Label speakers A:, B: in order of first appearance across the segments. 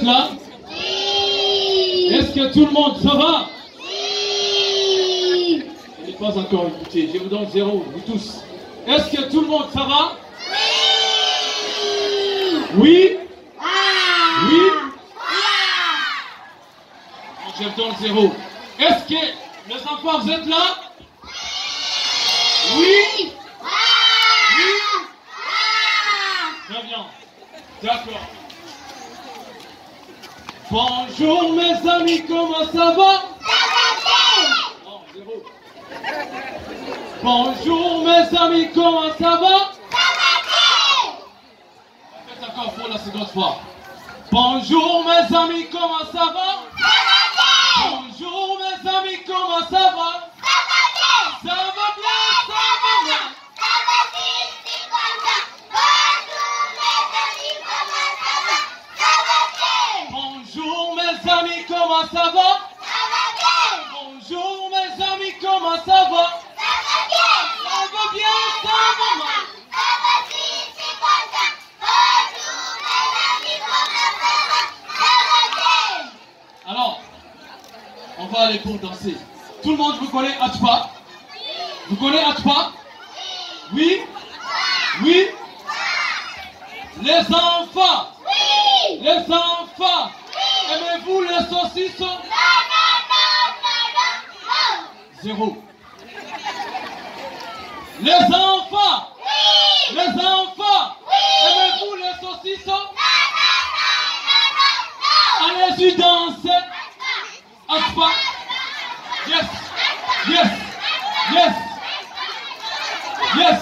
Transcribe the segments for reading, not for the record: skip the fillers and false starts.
A: Là? Oui. Est-ce que tout le monde, ça va? Oui. Je n'ai pas encore écouté, je vous donne 0, vous tous. Est-ce que tout le monde, ça va? Oui. Oui? Ah. Oui? Ah. Je vous donne 0. Est-ce que les enfants, vous êtes là? Oui? Oui? Très bien. D'accord. Bonjour mes amis, comment ça va? Non, 0. Bonjour mes amis, comment ça va? Faites encore pour la seconde fois. Bonjour mes amis, comment ça va? Bonjour mes amis, comment ça va? Ça va bien, ça va bien. Bonjour mes amis, comment ça va? Bonjour mes amis, comment ça va? Ça va bien, ça va mal. Alors, on va aller pour danser. Tout le monde, vous connaissez Atpa? Vous connaissez Atpa? Oui? Oui? Les enfants? Les enfants? Aimez-vous les saucissons? 0. Les enfants? Les enfants? Aimez-vous les saucissons? Allez-y danser. Aspa. Yes. Yes. Yes. Yes.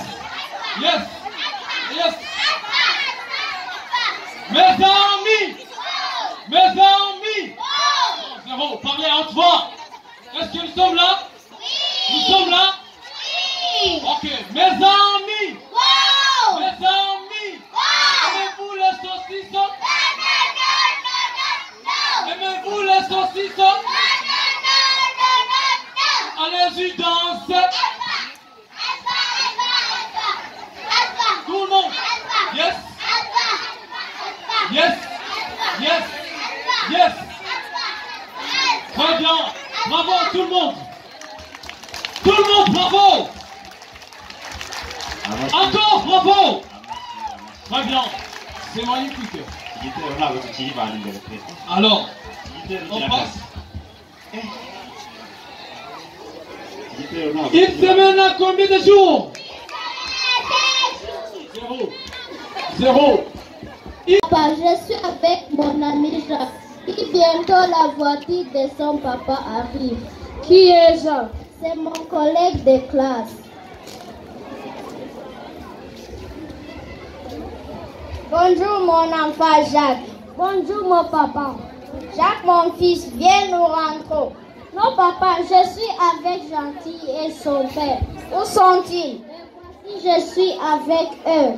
A: Yes. Yes. Mes amis. Mes amis. 0. Parlez entre vous. Est-ce que nous sommes là? Nous sommes là? Ok. Mes amis. Mes amis. Aimez-vous les saucissons? Aimez-vous les saucissons? Allez-y danser. Tout le monde. Yes. Yes. Yes. Yes. Très bien. Bravo à tout le monde. Tout le monde, bravo. Encore, bravo. Très bien. C'est magnifique. Alors, on passe. Une semaine à combien de jours? 0. 0.
B: Papa, je suis avec mon ami Jacques. Et bientôt la voiture de son papa arrive. Qui est Jean? C'est mon collègue de classe. Bonjour mon enfant Jacques. Bonjour mon papa. Jacques mon fils, viens nous rentrer. Non papa, je suis avec Gentil et son père. Où sont-ils? Je suis avec eux.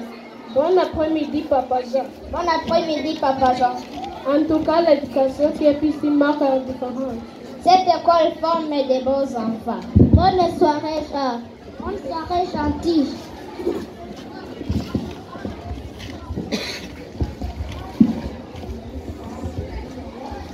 C: Bon après-midi papa Jean.
B: Bon après-midi papa Jean.
C: En tout cas, l'éducation qui est ici marque la différence.
B: Cette école forme de beaux enfants. Bonne soirée Jacques. Bonne soirée Gentil.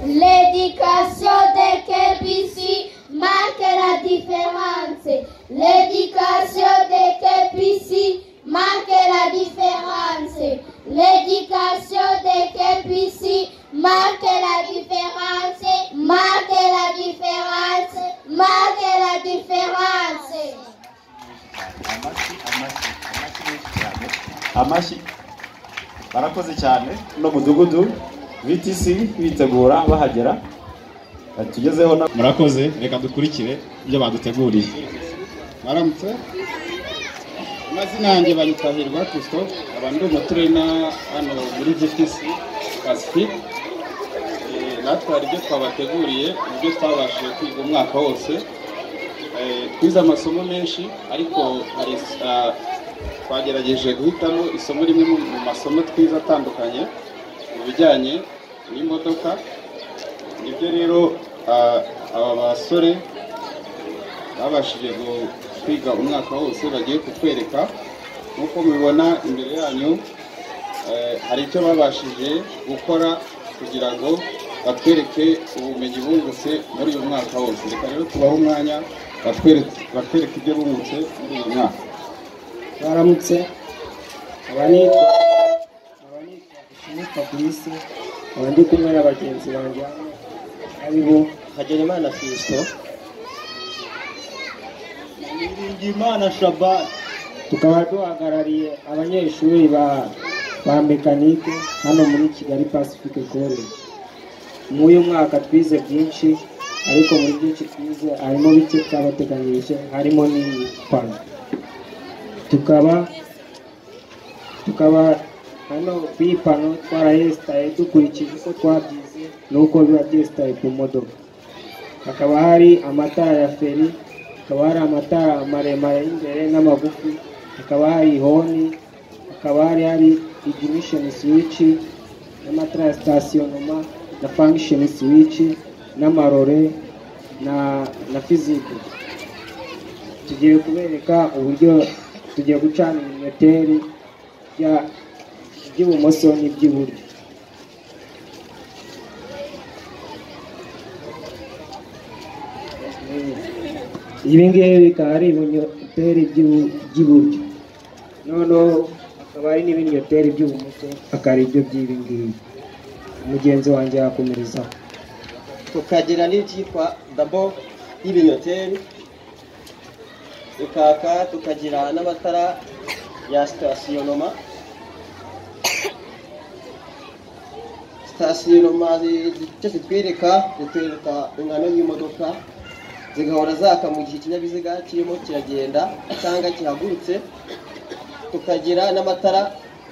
B: L'éducation de Kepici marque la différence. L'éducation de Kepici marque la différence. L'éducation de Kepici marque la différence. Marque la différence. Marque la différence.
D: Amashi barakoze cyane no mudugudu VTC bitegura bahagera tugezeho na murakoze reka dukurikire ibyo baduteguriye.
E: Maramutse amazina yanjye banyitahirwa Christophe abandi umuturena hano muri VTC Pacific. Natwara ibyo twabateguriye ibyo twabashije kwiga umwaka wose. Twize amasomo menshi ariko hari twagerageje guhitamo isomo rimwe mu masomo twiza atandukanye mu bijyanye n'imodoka. Nibyo rero aba basore babashije kwiga umwaka wose bagiye kutwereka. Nk'uko mubibona imbere yanyu hari icyo babashije gukora kugira ngo batwereke ubumenyi bungutse muri uyu mwaka wose. Reka rero tubahe umwanya batwereke ibyo bungutse muri uyu mwaka.
F: Baramutse, abanitwa Fabrice, abandi kumwe n'abagenzi banjye hano aribo Hagenimana Fiston, Niringiyimana Shaban, tukaba duhagarariye abanyeshuri ba mekanike hano muri Kigali Pacific College. Muri uyu mwaka twize byinshi, ariko muri byinshi twize harimo bike twabateganyirije, harimo n'ipano. Tukaba hano kw'ipano twarayesitaye dukurikije uko twabyize n'uko biba byesitaye ku modoka. Hakaba hari amatara ya feri, hakaba hari amatara maremare y'imbere n'amagufi, hakaba hari honi, hakaba hari ignition switch n'amatara ya stationnement na function switch n'amarore na physique. Tugiye kubereka uburyo tugiye gucana ibinyoteri by'ibumoso n'iby'iburyo. Ibi ngibi bikaba ari ibinyoteri by'iburyo, noneho hakaba hari n'ibinyoteri by'ibumoso, akaba ari ibyo by'ibi ngibi. Mugenzi wanjye yakomerezaho.
G: Tukagira n'icyitwa dabo y'ibinyoteri ikaka, tukagira n'amatara ya stationnement. Icyo zitwereka ingano y'imodoka, zigahora zaka mu gihe ikinyabiziga kirimo kiragenda cyangwa kihagurutse. Tukagira n'amatara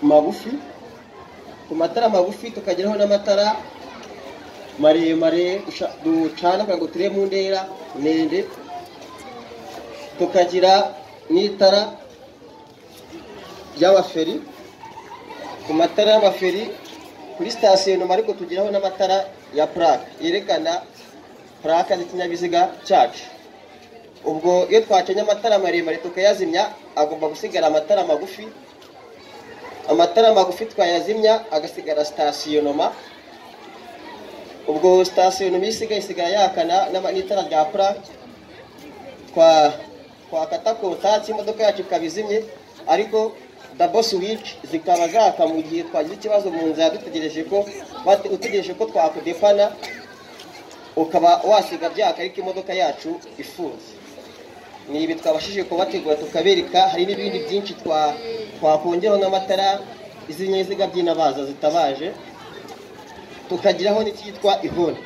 G: magufi, ku matara magufi tukagiraho n'amatara maremare ducana kugira ngo turebe mu ntera ndende. Tukagira n'itara ry'amaferi, ku matara y'amaferi kuri station, ariko tugiraho n'amatara ya plaque yerekana plaque z'ikinyabiziga cyacu. Ubwo iyo twacanye amatara maremare tukayazimya, agomba gusigara amatara magufi. Amatara magufi twayazimya agasigara stationnement. Ubwo stationnement isigara yakana n'itara rya plaque. Twakata kontatsi imodoka yacu ikabizimye, ariko double switch zikaba zaka mu gihe twagize ikibazo mu nzira utegereje ko twakudepana, ukaba wasiga byaka ariko imodoka yacu ifunze. Ni ibi twabashije kubategura tukabereka. Hari n'ibindi byinshi twakongeraho n'amatara izinyabiziga by'inabaza zitabaje, tukagiraho n'icyitwa ihoni.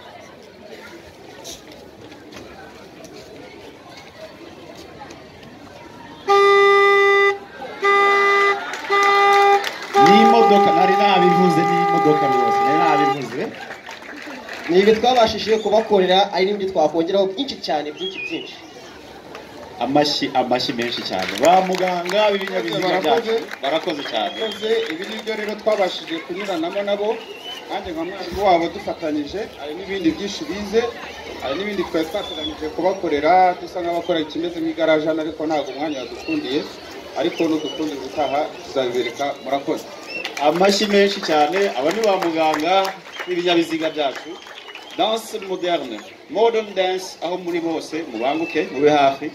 D: n'imodoka nari nabivuze, n'imodoka rwose nari nabivuze.
G: Ni ibi twabashije kubakorera, ari n'ibindi twakongeraho byinshi cyane, byinshi.
D: Amashyi menshi cyane ba muganga b'ibinyabiziga byacu, barakoze cyane.
E: Ibi nibyo rero twabashije kunyuranamo nabo, kandi nka mwarimu wabo dufatanyije. Hari n'ibindi byinshi bize, hari n'ibindi twari twateganyije kubakorera, dusa nk'abakora ikimeze nk'igaraje hano, ariko ntabwo umwanya wadukundiye, ariko n'udukundira gutaha tuzabibereka. Murakoze.
D: Amashyi menshi cyane. Aba ni ba muganga b'ibinyabiziga byacu. Danse moderne, modern dance. Aho muri bose mubanguke mube hafi.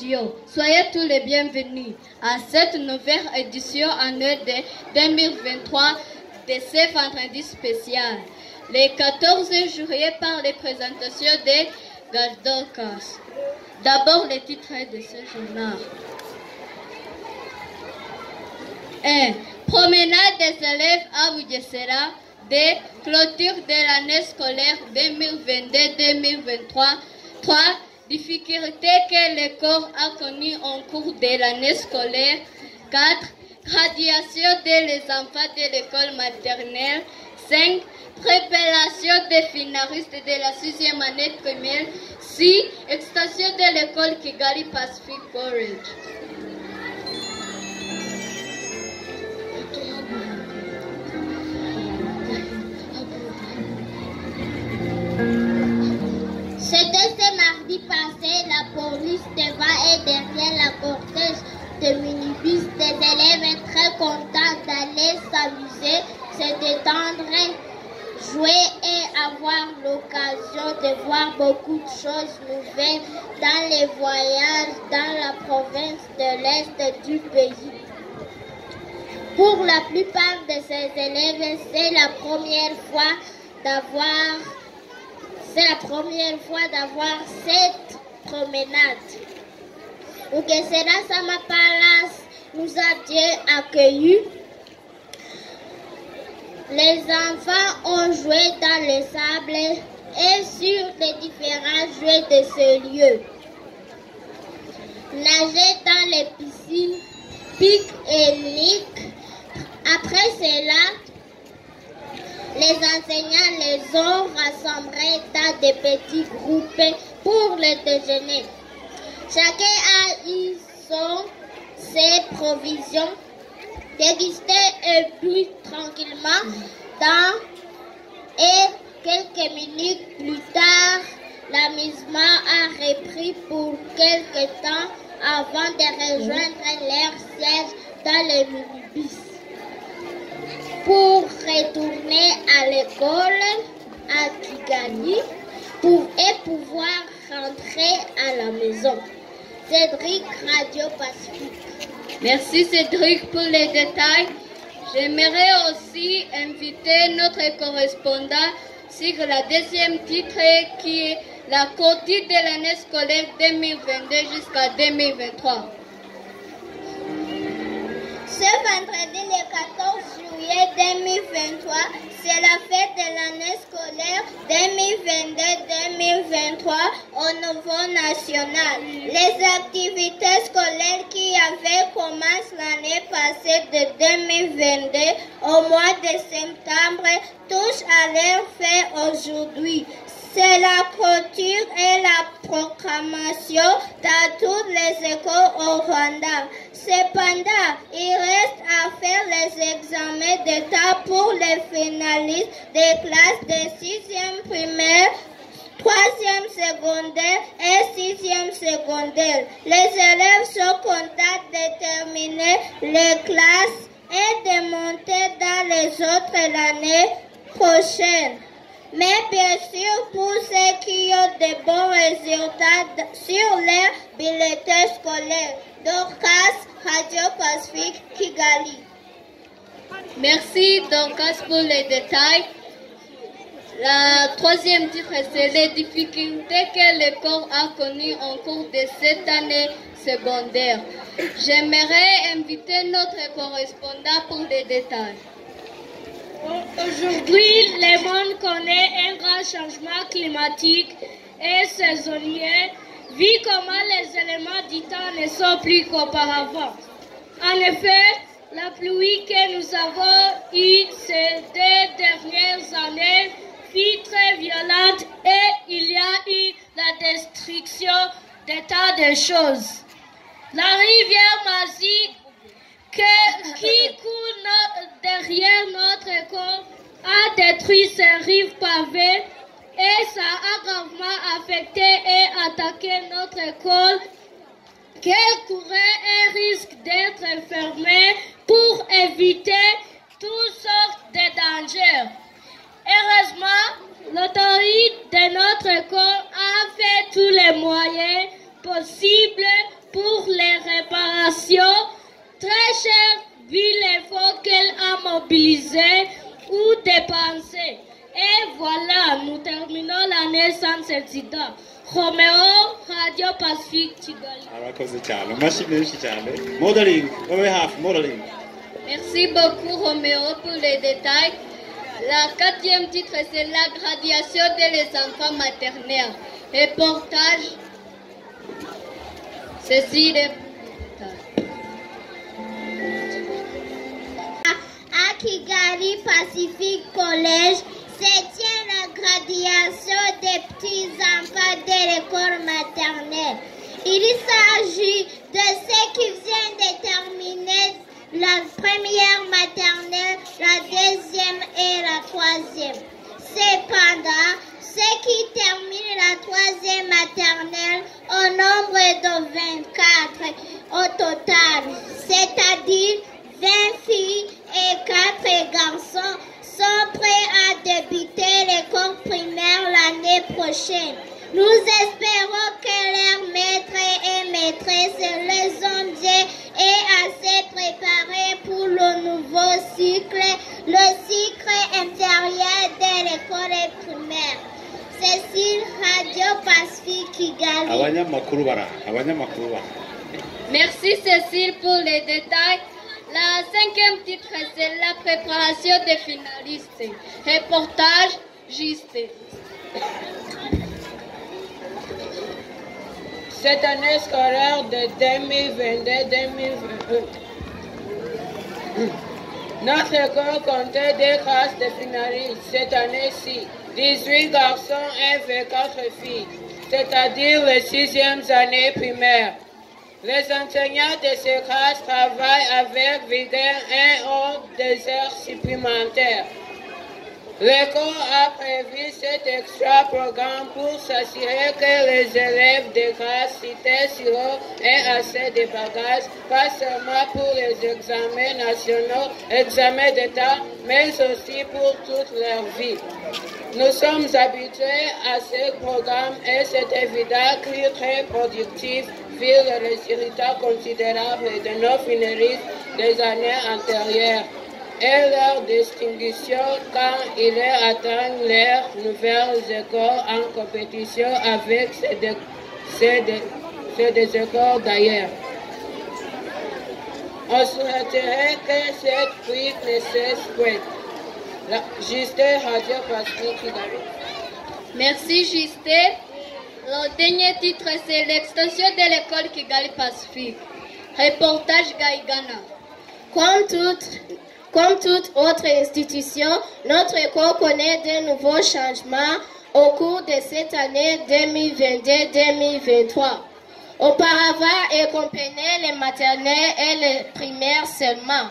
H: studio. Soyez tous les bienvenus à cette nouvelle édition annuelle de 2023 de ce vendredi spécial. Le 14 juillet par les présentations de Galdocas. D'abord les titres de ce journal. 1. Promenade des élèves à Bugesera. 2. Clôture de l'année scolaire 2022-2023. 3. Difficultés que l'école a connues en cours de l'année scolaire. 4. Graduation des enfants de l'école maternelle. 5. Préparation des finalistes de la 6e année primaire. 6. Extension de l'école Kigali Pacific College.
B: C'était ce mardi passé, la police devant et derrière la cortège de minibus, des élèves très contents d'aller s'amuser, se détendre, jouer et avoir l'occasion de voir beaucoup de choses nouvelles dans les voyages dans la province de l'Est du pays. Pour la plupart de ces élèves, c'est la première fois d'avoir cette promenade. Bugesera Sama Palace nous a bien accueillis. Les enfants ont joué dans le sable et sur les différents jeux de ce lieu. Nager dans les piscines, pique-et-nique. Après cela, les enseignants les ont rassemblés dans des petits groupes pour le déjeuner. Chacun a eu ses provisions, dégusté et bu tranquillement et quelques minutes plus tard, l'amusement a repris pour quelque temps avant de rejoindre leur siège dans le minibus. Pour retourner à l'école à Kigali et pouvoir rentrer à la maison. Cédric, Radio Pacifique.
H: Merci Cédric pour les détails. J'aimerais aussi inviter notre correspondant sur la deuxième titre qui est la clôture de l'année scolaire 2022 jusqu'à 2023.
B: Ce vendredi le 14 juillet 2023, c'est la fête de l'année scolaire 2022-2023 au niveau national. Les activités scolaires qui avaient commencé l'année passée de 2022 au mois de septembre touchent à leur fin aujourd'hui. C'est la clôture et la proclamation dans toutes les écoles au Rwanda. Cependant, il reste à faire les examens d'État pour les finalistes des classes de 6e primaire, 3e secondaire et 6e secondaire. Les élèves sont contents de terminer les classes et de monter dans les autres l'année prochaine. Mais bien sûr, pour ceux qui ont de bons résultats sur leur bulletin scolaire. Dorcas, Radio Pacifique, Kigali.
H: Merci Dorcas pour les détails. La troisième titre, c'est les difficultés que l'école a connues au cours de cette année secondaire. J'aimerais inviter notre correspondant pour les détails.
C: Aujourd'hui, le monde connaît un grand changement climatique et saisonnier, vu comment les éléments du temps ne sont plus qu'auparavant. En effet, la pluie que nous avons eue ces 2 dernières années fut très violente et il y a eu la destruction des tas de choses. La rivière Mazik qui coule derrière notre école a détruit ses rives pavées et ça a gravement affecté et attaqué notre école qu'elle courait un risque d'être fermée pour éviter toutes sortes de dangers. Heureusement, l'autorité de notre école a fait tous les moyens possibles pour nation. Très chère vu l'effort qu'elle a mobilisé ou dépensé. Et voilà, nous terminons l'année sans incident. Roméo, Radio Pacifique, Kigali.
H: Merci beaucoup Roméo pour les détails. La 4e titre, c'est la graduation des enfants maternels. Reportage. Ceci est...
B: À Kigali Pacific College se tient la graduation des petits enfants de l'école maternelle. Il s'agit de ceux qui viennent de terminer la première maternelle, la deuxième et la troisième. Cependant, ceux qui terminent la troisième maternelle au nombre de 24 au total, c'est-à-dire 20 filles et 4 garçons, sont prêts à débuter l'école primaire l'année prochaine. Nous espérons que leurs maîtres et maîtresses les ont bien et assez préparés pour le nouveau cycle, le cycle intérieur de l'école primaire. Cécile, Radio Pacifique, Kigali.
H: Merci Cécile pour les détails. La 5e titre, c'est la préparation des finalistes. Reportage juste.
I: Cette année scolaire de 2022-2023, notre école comptait des classes de finalistes. Cette année-ci, 18 garçons et 24 filles, c'est-à-dire les 6e années primaires. Les enseignants de ces classes travaillent avec vigueur et ont des heures supplémentaires. L'école a prévu cet extra programme pour s'assurer que les élèves des classes citées sur aient assez de bagages, pas seulement pour les examens nationaux, examens d'État, mais aussi pour toute leur vie. Nous sommes habitués à ce programme et c'est évident qu'il est très productif vu les résultats considérables de nos finalistes des années antérieures et leur distinction quand ils atteignent leurs nouvelles écoles en compétition avec ceux des écoles d'ailleurs. On souhaiterait que cette fuite ne cesse point. Justin, Radio Pacifique, Kigali.
H: Merci Justin. Le dernier titre, c'est l'extension de l'école Kigali Pacifique. Reportage Gaïgana. Comme toute autre institution, notre école connaît de nouveaux changements au cours de cette année 2022-2023. Auparavant, elle comprenait les maternelles et les primaires seulement.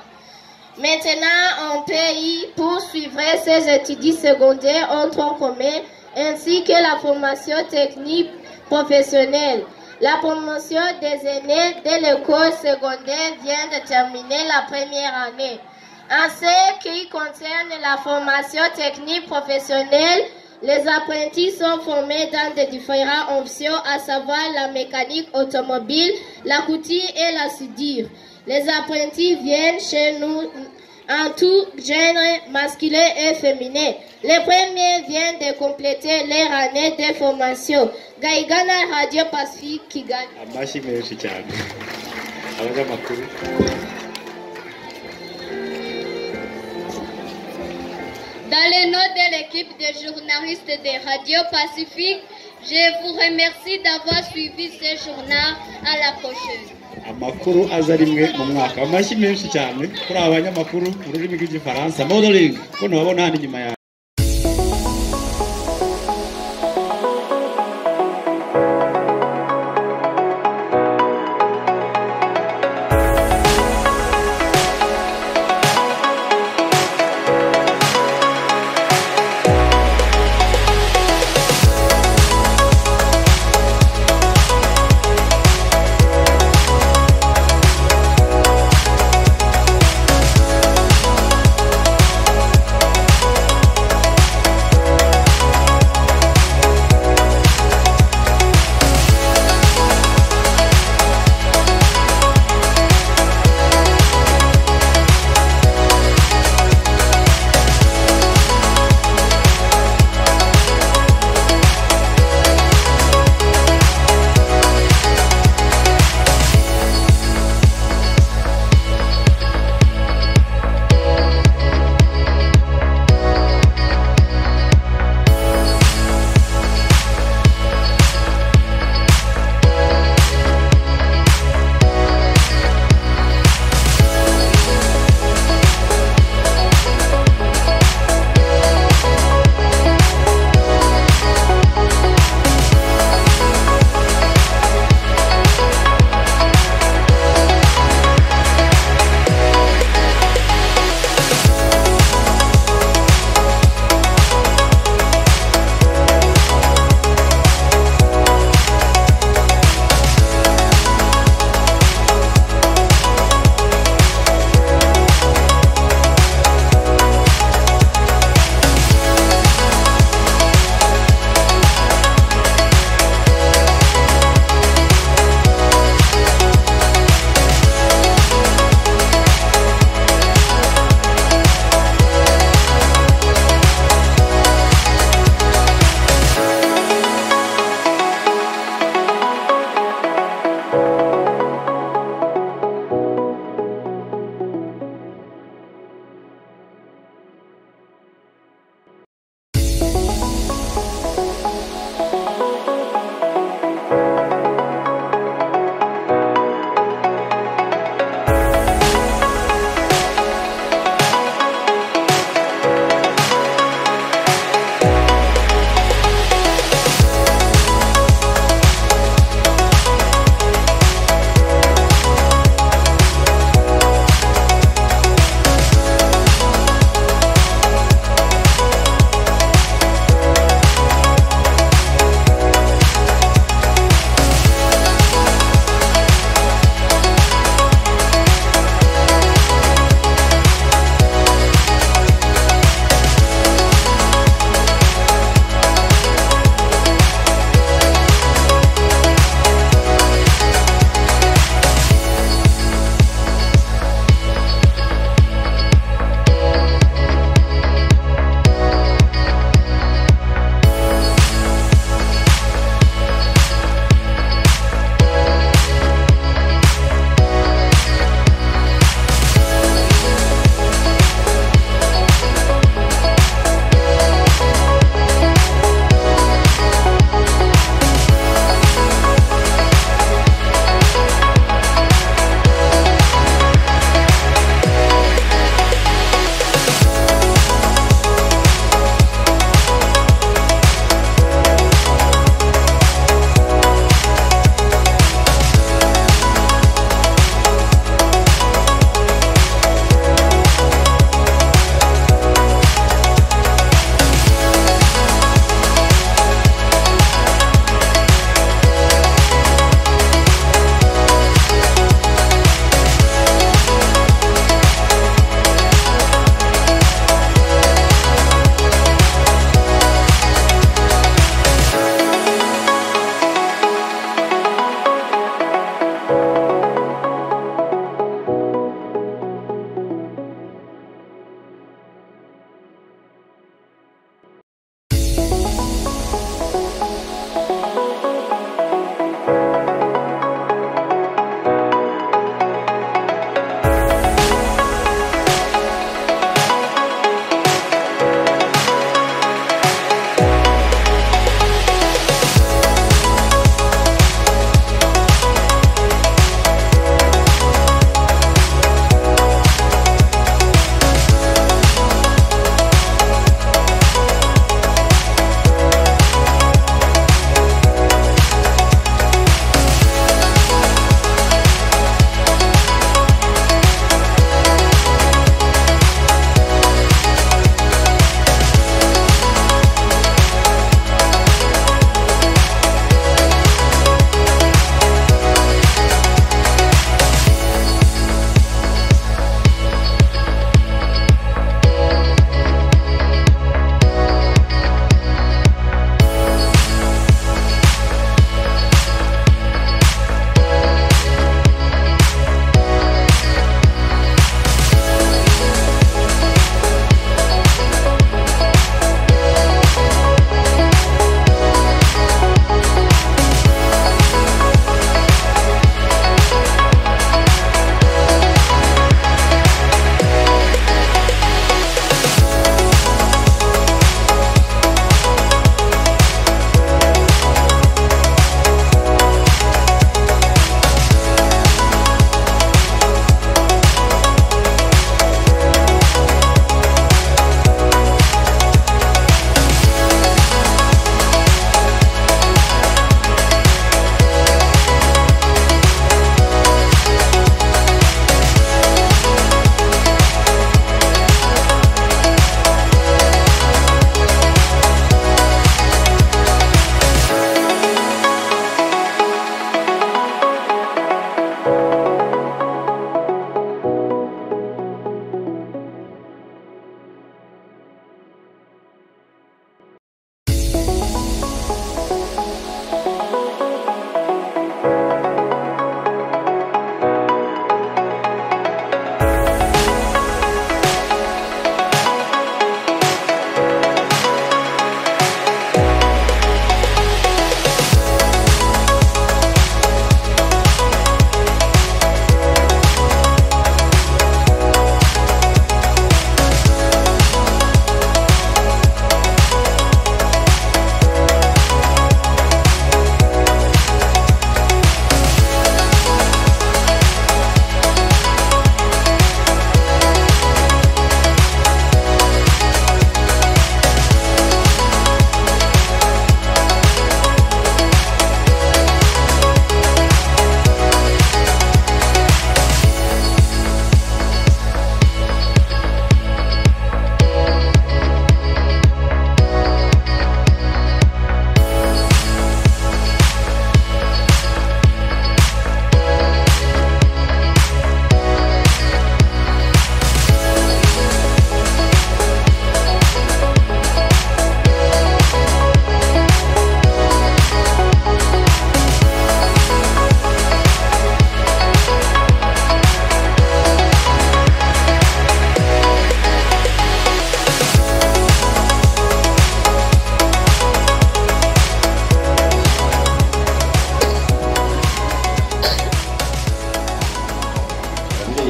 H: Maintenant, on peut y poursuivre ses études secondaires en tronc commun ainsi que la formation technique professionnelle. La promotion des aînés de l'école secondaire vient de terminer la première année. En ce qui concerne la formation technique professionnelle, les apprentis sont formés dans de différentes options, à savoir la mécanique automobile, la couture et la soudure. Les apprentis viennent chez nous en tout genre masculin et féminin. Les premiers viennent de compléter leur année de formation. Gaïgana, Radio Pacifique, Kigali. Dans le nom de l'équipe de journalistes de Radio Pacifique, je vous remercie d'avoir suivi ce journal. À la prochaine.
D: amakuru aza rimwe mu mwaka amashyi menshi cyane kuri abanyamakuru mu rurimi rw'igifaransa modeling ko nabona hano inyuma ya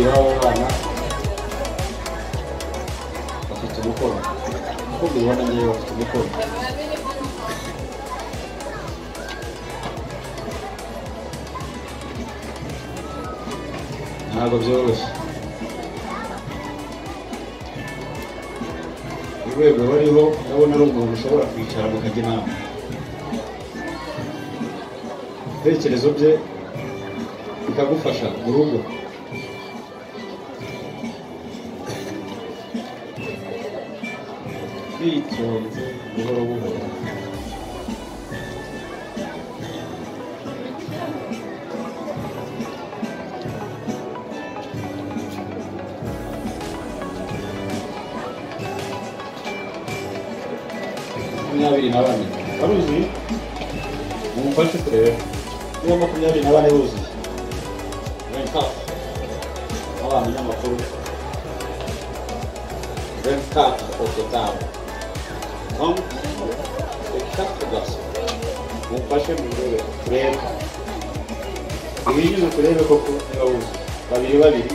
J: ababyeyi b'abo bana bafite umukoro uko mbibona ngewe bafite umukoro ntabwo byoroshye urwego bariho ndabona ari umuntu ushobora kwicara mukajya inama ibitekerezo bye bikagufasha mu rugo bitonze buhoro buhoro makumyabiri na bane baruzuye mumufashe turebe niba 24 buzuye 24 abana n'amakuru 24 au total donc c'est 4 garçons mumufashe turebe turebe ibigize turebe koko niba buzuye babiri